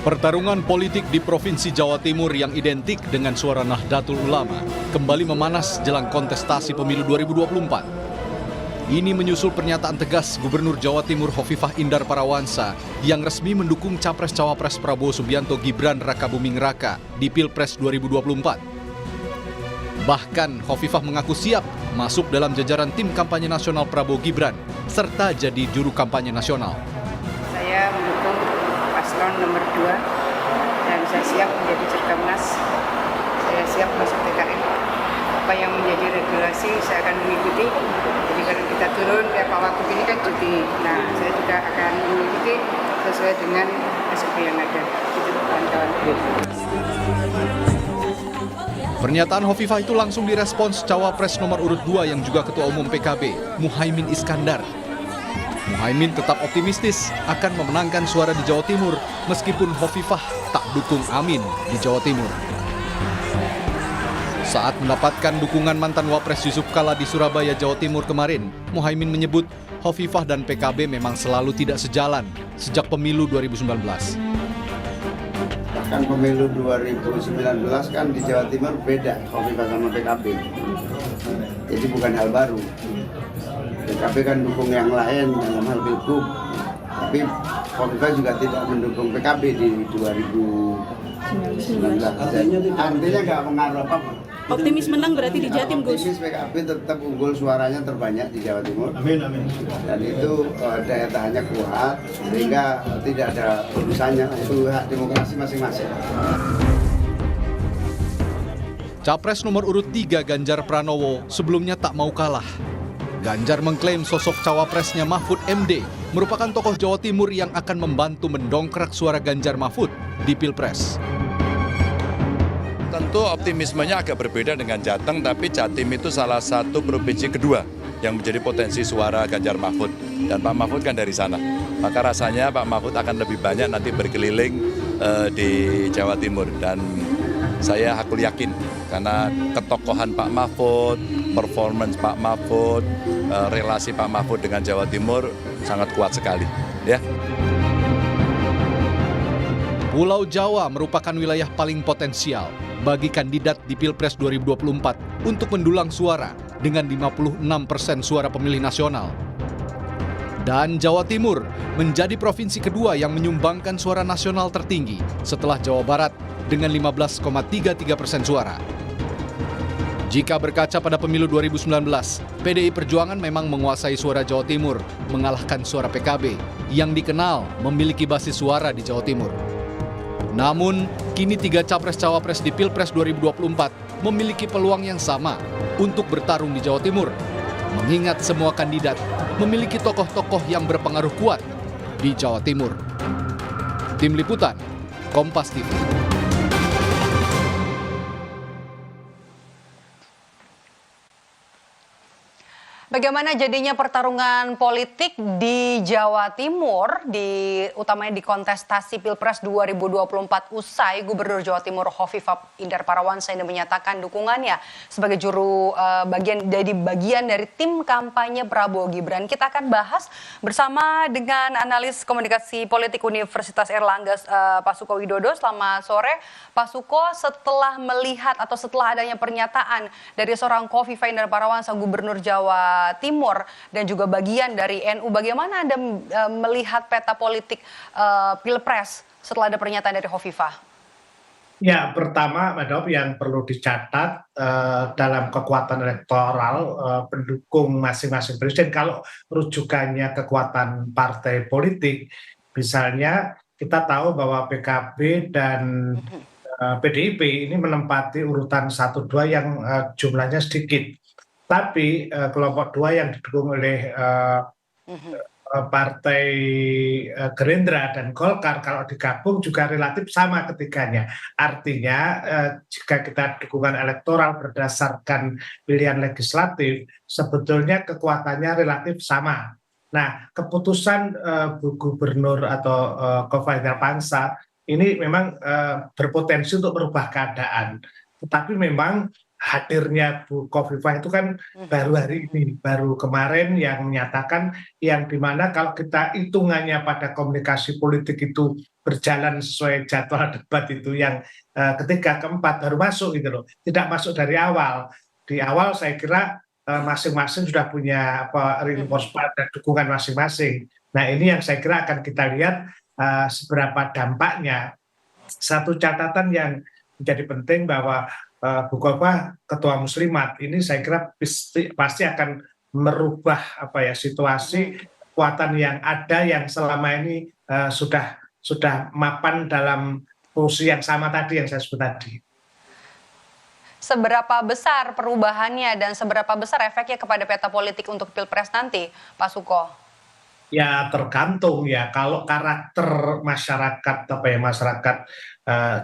Pertarungan politik di Provinsi Jawa Timur yang identik dengan suara Nahdlatul Ulama kembali memanas jelang kontestasi pemilu 2024. Ini menyusul pernyataan tegas Gubernur Jawa Timur Hovifah Indar Parawansa yang resmi mendukung Capres-Cawapres Prabowo Subianto Gibran Rakabuming Raka di Pilpres 2024. Bahkan Hovifah mengaku siap masuk dalam jajaran tim kampanye nasional Prabowo Gibran serta jadi juru kampanye nasional. Saya mendukung paslon nomor 2 dan saya siap menjadi Cerkamnas. Saya siap masuk TKN. Apa yang menjadi regulasi saya akan mengikuti. Jadi kalau kita turun kayak Pak Wagub ini kan cuti. Nah, saya juga akan mengikuti sesuai dengan SOP yang ada. Itu kawan-kawan. Pernyataan Hovifah itu langsung direspons Cawapres nomor urut 2 yang juga Ketua Umum PKB, Muhaimin Iskandar. Muhaimin tetap optimistis akan memenangkan suara di Jawa Timur meskipun Hovifah tak dukung Amin di Jawa Timur. Saat mendapatkan dukungan mantan Wapres Yusuf Kala di Surabaya, Jawa Timur kemarin, Muhaimin menyebut Hovifah dan PKB memang selalu tidak sejalan sejak pemilu 2019. Bahkan pemilu 2019 kan di Jawa Timur beda Hovifah sama PKB. Jadi bukan hal baru. PKB kan dukung yang lain dalam hal pilgub. Tapi Hovifah juga tidak mendukung PKB di 2019. Artinya nggak pengaruh apa-apa. Optimis menang berarti di Jatim, Gus? Optimis PKB tetap unggul, suaranya terbanyak di Jawa Timur. Amin, amin. Dan itu daya tahannya kuat, sehingga tidak ada urusannya, itu hak demokrasi masing-masing. Capres nomor urut 3 Ganjar Pranowo sebelumnya tak mau kalah. Ganjar mengklaim sosok cawapresnya Mahfud MD merupakan tokoh Jawa Timur yang akan membantu mendongkrak suara Ganjar Mahfud di Pilpres. Tentu optimismenya agak berbeda dengan Jateng, tapi Jatim itu salah satu provinsi kedua yang menjadi potensi suara Ganjar Mahfud. Dan Pak Mahfud kan dari sana. Maka rasanya Pak Mahfud akan lebih banyak nanti berkeliling di Jawa Timur. Dan saya hakul yakin karena ketokohan Pak Mahfud, performance Pak Mahfud, relasi Pak Mahfud dengan Jawa Timur sangat kuat sekali. Ya. Pulau Jawa merupakan wilayah paling potensial bagi kandidat di Pilpres 2024 untuk mendulang suara dengan 56% suara pemilih nasional. Dan Jawa Timur menjadi provinsi kedua yang menyumbangkan suara nasional tertinggi setelah Jawa Barat dengan 15,33% suara. Jika berkaca pada pemilu 2019, PDI Perjuangan memang menguasai suara Jawa Timur, mengalahkan suara PKB yang dikenal memiliki basis suara di Jawa Timur. Namun, kini 3 Capres-Cawapres di Pilpres 2024 memiliki peluang yang sama untuk bertarung di Jawa Timur, mengingat semua kandidat memiliki tokoh-tokoh yang berpengaruh kuat di Jawa Timur. Tim Liputan, Kompas TV. Bagaimana jadinya pertarungan politik di Jawa Timur, utamanya di kontestasi Pilpres 2024 usai Gubernur Jawa Timur Hovifah Indar Parawansa ini menyatakan dukungannya sebagai bagian dari tim kampanye Prabowo Gibran. Kita akan bahas bersama dengan analis komunikasi politik Universitas Erlangga, Pak Suko Widodo. Selamat sore, Pak Suko. Setelah melihat atau setelah adanya pernyataan dari seorang Hovifah Indar Parawansa, Gubernur Jawa Timur dan juga bagian dari NU, bagaimana Anda melihat peta politik Pilpres setelah ada pernyataan dari Hovifah? Ya, pertama, Mbak Dop, yang perlu dicatat dalam kekuatan elektoral pendukung masing-masing presiden, kalau rujukannya kekuatan partai politik, misalnya kita tahu bahwa PKB dan PDIP ini menempati urutan 1-2 yang jumlahnya sedikit. Tapi kelompok 2 yang didukung oleh Partai Gerindra dan Golkar kalau digabung juga relatif sama ketiganya. Artinya jika kita dukungan elektoral berdasarkan pilihan legislatif, sebetulnya kekuatannya relatif sama. Nah, keputusan Gubernur atau Hovifah Indar Parawansa ini memang berpotensi untuk merubah keadaan. Tetapi memang hadirnya Bu Khofifah itu kan baru hari ini, baru kemarin yang menyatakan yang dimana kalau kita hitungannya pada komunikasi politik itu berjalan sesuai jadwal debat itu yang ketiga, keempat baru masuk gitu loh, tidak masuk dari awal. Di awal saya kira masing-masing sudah punya reinforcement dan dukungan masing-masing. Nah ini yang saya kira akan kita lihat seberapa dampaknya. Satu catatan yang menjadi penting bahwa Bu Khofifah ketua Muslimat ini saya kira pasti akan merubah situasi kekuatan yang ada yang selama ini sudah mapan dalam fungsi yang sama tadi yang saya sebut tadi. Seberapa besar perubahannya dan seberapa besar efeknya kepada peta politik untuk Pilpres nanti, Pak Suko? Ya tergantung ya, kalau karakter masyarakat masyarakat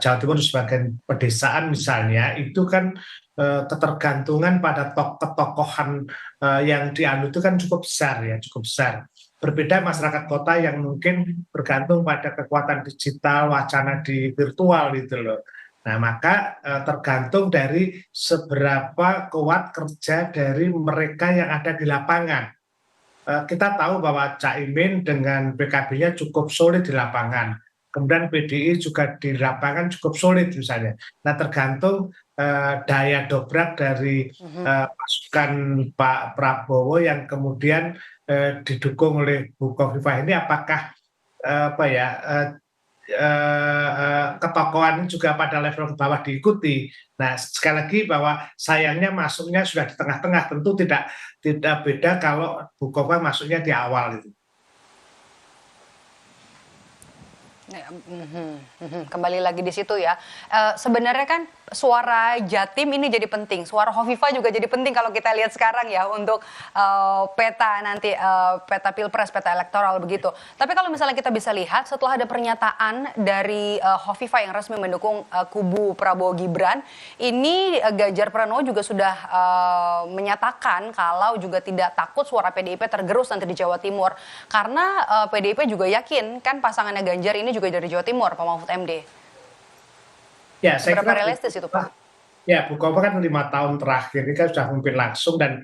Jawa Timur sebagai pedesaan misalnya itu kan ketergantungan pada ketokohan yang dianut itu kan cukup besar ya, cukup besar. Berbeda masyarakat kota yang mungkin bergantung pada kekuatan digital, wacana di virtual gitu loh. Nah maka tergantung dari seberapa kuat kerja dari mereka yang ada di lapangan. Kita tahu bahwa Caimin dengan PKB-nya cukup solid di lapangan. Kemudian PDI juga di lapangan cukup solid misalnya. Nah tergantung daya dobrak dari pasukan Pak Prabowo yang kemudian didukung oleh Bu Khofifah ini apakah ketokohan juga pada level ke bawah diikuti. Nah sekali lagi bahwa sayangnya masuknya sudah di tengah-tengah, tentu tidak beda kalau Bu Khofifah masuknya di awal itu. Kembali lagi di situ ya. Sebenarnya kan suara Jatim ini jadi penting, suara Khofifah juga jadi penting kalau kita lihat sekarang ya untuk peta nanti peta Pilpres, peta elektoral begitu. Tapi kalau misalnya kita bisa lihat setelah ada pernyataan dari Khofifah yang resmi mendukung kubu Prabowo Gibran, ini Ganjar Pranowo juga sudah menyatakan kalau juga tidak takut suara PDIP tergerus nanti di Jawa Timur karena PDIP juga yakin kan pasangannya Ganjar ini juga dari Jawa Timur, Pak Mahfud MD. Ya, saya Seberapa kira realistis itu, Pak? Ya, Bu Khofifah kan 5 tahun terakhir ini kan sudah memimpin langsung dan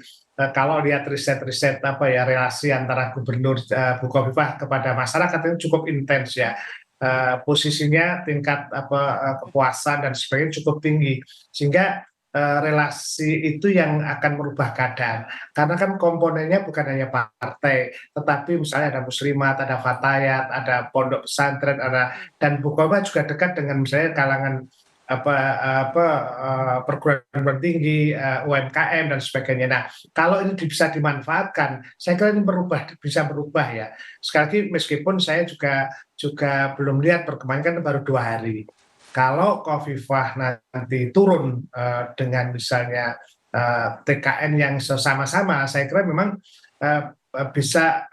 kalau lihat riset-riset relasi antara Gubernur Bu Khofifah kepada masyarakat itu cukup intens ya. Posisinya tingkat kepuasan dan sebagainya cukup tinggi sehingga relasi itu yang akan merubah keadaan karena kan komponennya bukan hanya partai tetapi misalnya ada Muslimat, ada Fatayat, ada pondok pesantren, dan Bu Khofifah juga dekat dengan misalnya kalangan perguruan tinggi, UMKM dan sebagainya. Nah, kalau ini bisa dimanfaatkan, saya kira ini bisa berubah ya. Sekali lagi meskipun saya juga belum lihat perkembangan baru 2 hari. Kalau Khofifah nanti turun dengan misalnya TKN yang sama-sama, saya kira memang bisa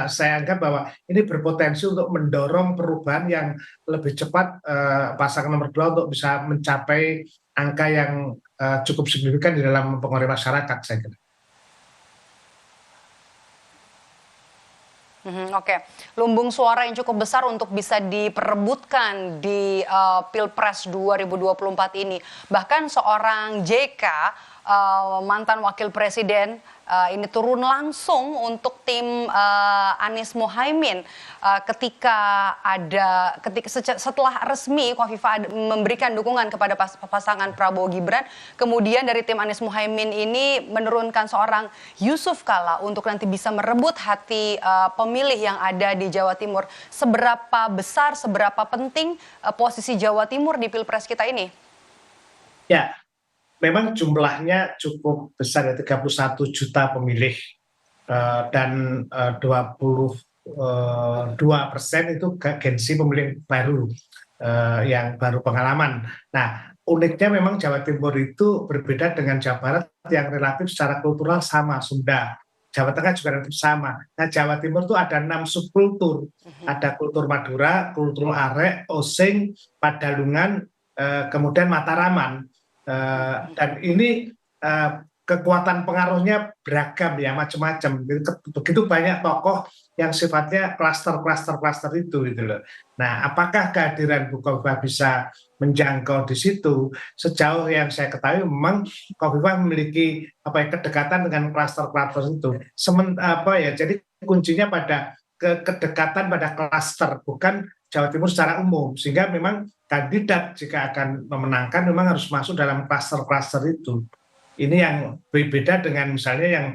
saya anggap bahwa ini berpotensi untuk mendorong perubahan yang lebih cepat pasangan nomor 2 untuk bisa mencapai angka yang cukup signifikan di dalam mempengaruhi masyarakat, saya kira. Oke, lumbung suara yang cukup besar untuk bisa diperebutkan di Pilpres 2024 ini. Bahkan seorang JK, mantan wakil presiden, ini turun langsung untuk tim Anies Mohaimin setelah resmi Khofifah memberikan dukungan kepada pasangan Prabowo Gibran, kemudian dari tim Anies Mohaimin ini menurunkan seorang Yusuf Kala untuk nanti bisa merebut hati pemilih yang ada di Jawa Timur. Seberapa besar, seberapa penting posisi Jawa Timur di Pilpres kita ini? Ya, memang jumlahnya cukup besar ya, 31 juta pemilih dan 22% itu gengsi pemilih baru yang baru pengalaman. Nah, uniknya memang Jawa Timur itu berbeda dengan Jawa Barat yang relatif secara kultural sama, Sunda. Jawa Tengah juga relatif sama. Nah, Jawa Timur itu ada 6 subkultur. Ada kultur Madura, kultur Arek, Osing, Padalungan, kemudian Mataraman. Dan ini kekuatan pengaruhnya beragam ya, macam-macam. Begitu banyak tokoh yang sifatnya klaster itu gitu loh. Nah, apakah kehadiran Bu Khofifah bisa menjangkau di situ. Sejauh yang saya ketahui memang Khofifah memiliki kedekatan dengan klaster-klaster itu. Jadi kuncinya pada kedekatan pada klaster, bukan Jawa Timur secara umum. Sehingga memang kandidat jika akan memenangkan memang harus masuk dalam klaster-klaster itu. Ini yang berbeda dengan misalnya yang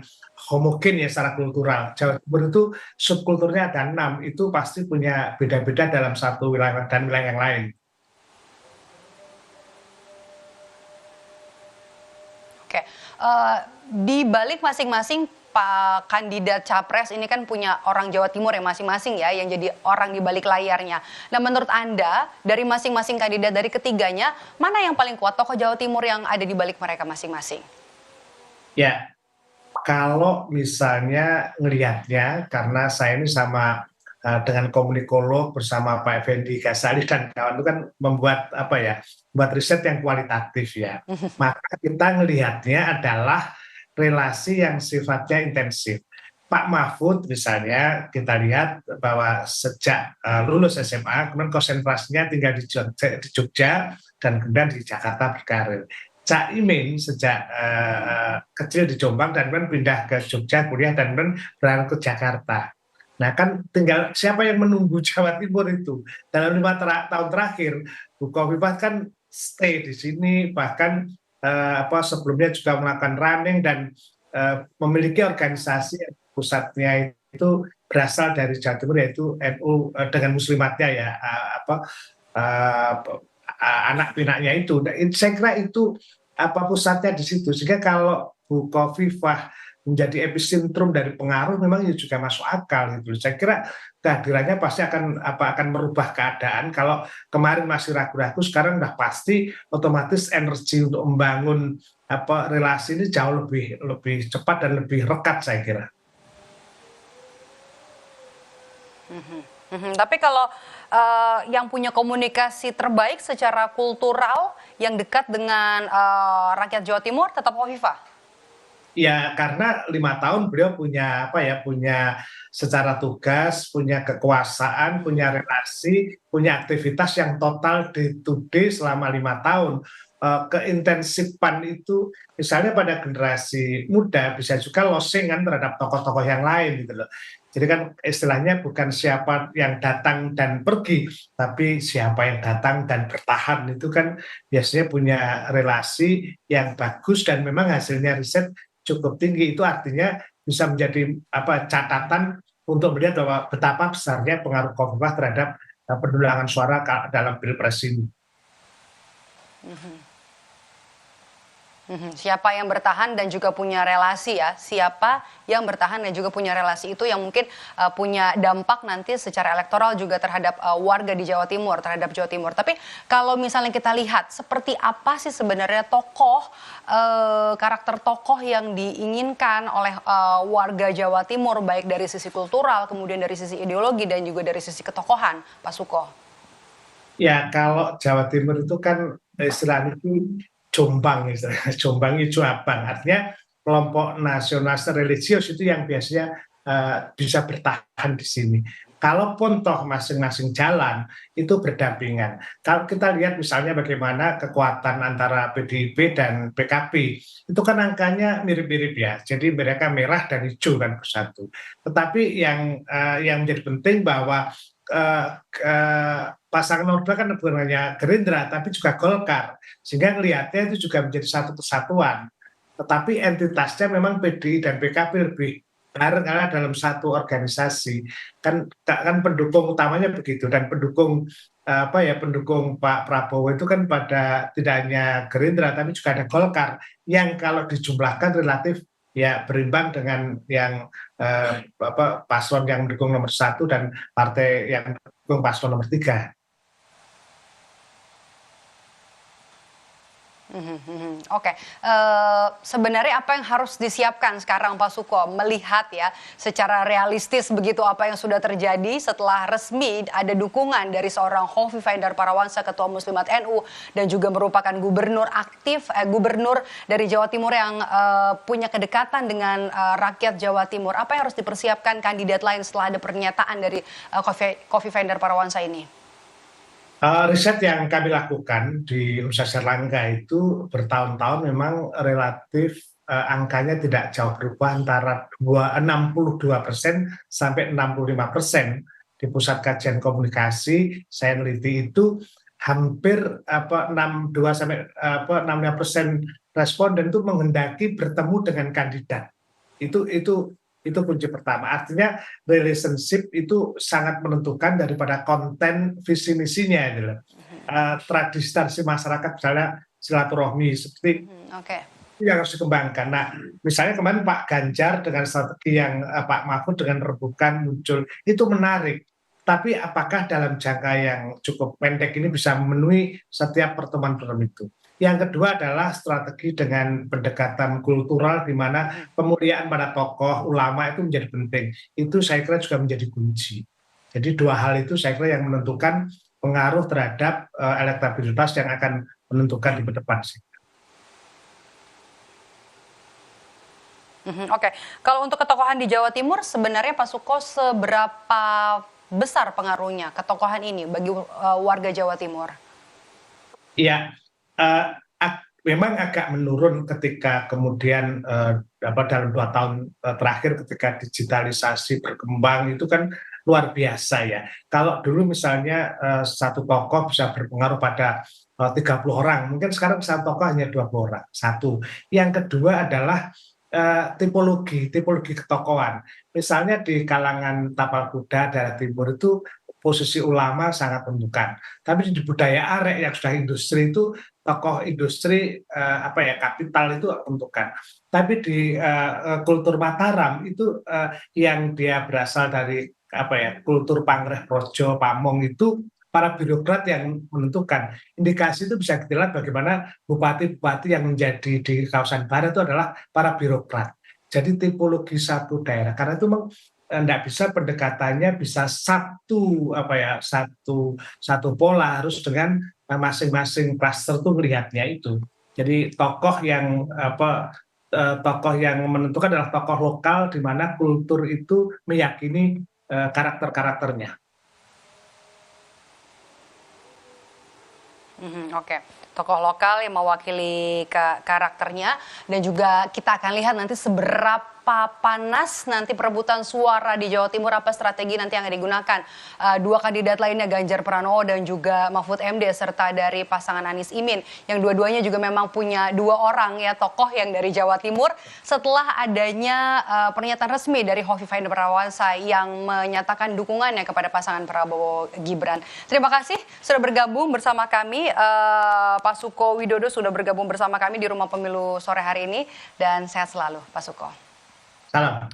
homogen ya secara kultural. Jawa Timur itu subkulturnya ada 6, itu pasti punya beda-beda dalam satu wilayah dan wilayah yang lain. Oke, di balik masing-masing Pak kandidat capres ini kan punya orang Jawa Timur yang masing-masing ya, yang jadi orang di balik layarnya. Nah, menurut Anda dari masing-masing kandidat dari ketiganya, mana yang paling kuat tokoh Jawa Timur yang ada di balik mereka masing-masing? Ya, kalau misalnya ngelihatnya, karena saya ini sama dengan komunikolog bersama Pak Effendi Ghazali dan kawan itu kan membuat buat riset yang kualitatif ya. Maka kita ngelihatnya adalah relasi yang sifatnya intensif. Pak Mahfud misalnya kita lihat bahwa sejak lulus SMA kemudian konsentrasinya tinggal di Jogja dan kemudian di Jakarta berkarir. Caimin sejak kecil di Jombang dan kemudian pindah ke Jogja kuliah dan kemudian beralih ke Jakarta. Nah kan tinggal siapa yang menunggu Jawa Timur itu. Dalam 5 tahun terakhir Bu Khofifah kan stay di sini, bahkan sebelumnya juga melakukan running dan memiliki organisasi yang pusatnya itu berasal dari Jawa Timur, yaitu NU dengan muslimatnya ya, anak pinaknya itu. Saya kira itu pusatnya di situ, sehingga kalau Bu Khofifah menjadi epicentrum dari pengaruh memang juga masuk akal gitu. Saya kira kehadirannya pasti akan merubah keadaan. Kalau kemarin masih ragu-ragu, sekarang udah pasti otomatis energi untuk membangun relasi ini jauh lebih cepat dan lebih rekat saya kira. Tapi kalau yang punya komunikasi terbaik secara kultural yang dekat dengan rakyat Jawa Timur tetap Khofifah. Ya karena 5 tahun beliau punya punya secara tugas, punya kekuasaan, punya relasi, punya aktivitas yang total day to day selama 5 tahun. Keintensifan itu misalnya pada generasi muda bisa juga losing kan terhadap tokoh-tokoh yang lain gitu loh. Jadi kan istilahnya bukan siapa yang datang dan pergi, tapi siapa yang datang dan bertahan itu kan biasanya punya relasi yang bagus dan memang hasilnya riset cukup tinggi. Itu artinya bisa menjadi catatan untuk melihat bahwa betapa besarnya pengaruh Khofifah terhadap pendulangan suara dalam Pilpres ini. Siapa yang bertahan dan juga punya relasi ya, siapa yang bertahan dan juga punya relasi itu yang mungkin punya dampak nanti secara elektoral juga terhadap warga di Jawa Timur, terhadap Jawa Timur. Tapi kalau misalnya kita lihat seperti apa sih sebenarnya karakter tokoh yang diinginkan oleh warga Jawa Timur, baik dari sisi kultural, kemudian dari sisi ideologi dan juga dari sisi ketokohan, Pak Suko? Ya kalau Jawa Timur itu kan istilahnya itu Jombang hijau abang, artinya kelompok nasionalis religius itu yang biasanya bisa bertahan di sini. Kalaupun toh masing-masing jalan itu berdampingan. Kalau kita lihat misalnya bagaimana kekuatan antara PDIP dan PKB, itu kan angkanya mirip-mirip ya. Jadi mereka merah dan hijau kan bersatu. Tetapi yang menjadi penting bahwa pasangan nomor 2 kan bukan hanya Gerindra tapi juga Golkar, sehingga melihatnya itu juga menjadi satu kesatuan. Tetapi entitasnya memang PDI dan PKB lebih bareng karena dalam satu organisasi. Kan pendukung utamanya begitu, dan pendukung Pak Prabowo itu kan pada tidak hanya Gerindra tapi juga ada Golkar yang kalau dijumlahkan relatif ya berimbang dengan yang paslon yang mendukung nomor 1 dan partai yang mendukung paslon nomor 3. Oke, sebenarnya apa yang harus disiapkan sekarang Pak Suko melihat ya secara realistis begitu apa yang sudah terjadi setelah resmi ada dukungan dari seorang Khofifah Indar Parawansa, Ketua Muslimat NU dan juga merupakan gubernur gubernur dari Jawa Timur yang punya kedekatan dengan rakyat Jawa Timur. Apa yang harus dipersiapkan kandidat lain setelah ada pernyataan dari Khofifah Indar Parawansa ini? Riset yang kami lakukan di Universitas Erlangga itu bertahun-tahun memang relatif angkanya tidak jauh berubah antara 62% sampai 65%. Di Pusat Kajian Komunikasi saya neliti itu hampir 62 sampai 65% responden itu menghendaki bertemu dengan kandidat. Itu kunci pertama. Artinya relationship itu sangat menentukan daripada konten visi misinya gitu loh. Tradisi masyarakat misalnya silaturahmi seperti Oke. itu yang harus dikembangkan. Nah, misalnya kemarin Pak Ganjar dengan strategi yang Pak Mahfud dengan rebukan muncul itu menarik. Tapi apakah dalam jangka yang cukup pendek ini bisa memenuhi setiap pertemuan-pertemuan itu? Yang kedua adalah strategi dengan pendekatan kultural di mana pemuliaan pada tokoh ulama itu menjadi penting. Itu saya kira juga menjadi kunci. Jadi dua hal itu saya kira yang menentukan pengaruh terhadap elektabilitas yang akan menentukan di depan sih. Oke, kalau untuk ketokohan di Jawa Timur sebenarnya Pak Suko seberapa besar pengaruhnya ketokohan ini bagi warga Jawa Timur? Ya, memang agak menurun ketika kemudian dalam 2 tahun terakhir ketika digitalisasi berkembang itu kan luar biasa ya. Kalau dulu misalnya satu tokoh bisa berpengaruh pada 30 orang, mungkin sekarang satu tokoh hanya 20 orang. Satu. Yang kedua adalah tipologi ketokohan. Misalnya di kalangan tapal kuda daerah timur itu posisi ulama sangat menentukan. Tapi di budaya arek yang sudah industri itu tokoh industri kapital itu menentukan. Tapi di kultur Mataram itu yang dia berasal dari kultur Pangreh Projo, Pamong itu para birokrat yang menentukan. Indikasi itu bisa kita lihat bagaimana bupati-bupati yang menjadi di kawasan barat itu adalah para birokrat. Jadi tipologi satu daerah. Karena itu tidak bisa pendekatannya bisa satu pola, harus dengan masing-masing klaster itu melihatnya itu. Jadi tokoh yang menentukan adalah tokoh lokal di mana kultur itu meyakini karakter-karakternya. Oke, tokoh lokal yang mewakili karakternya dan juga kita akan lihat nanti seberapa panas nanti perebutan suara di Jawa Timur, apa strategi nanti yang digunakan dua kandidat lainnya Ganjar Pranowo dan juga Mahfud MD serta dari pasangan Anies Imin yang dua-duanya juga memang punya 2 orang ya tokoh yang dari Jawa Timur setelah adanya pernyataan resmi dari Hovifah Indar Parawansa yang menyatakan dukungannya kepada pasangan Prabowo Gibran. Terima kasih sudah bergabung bersama kami. Pak Suko Widodo sudah bergabung bersama kami di Rumah Pemilu sore hari ini dan sehat selalu Pak Suko. Salam.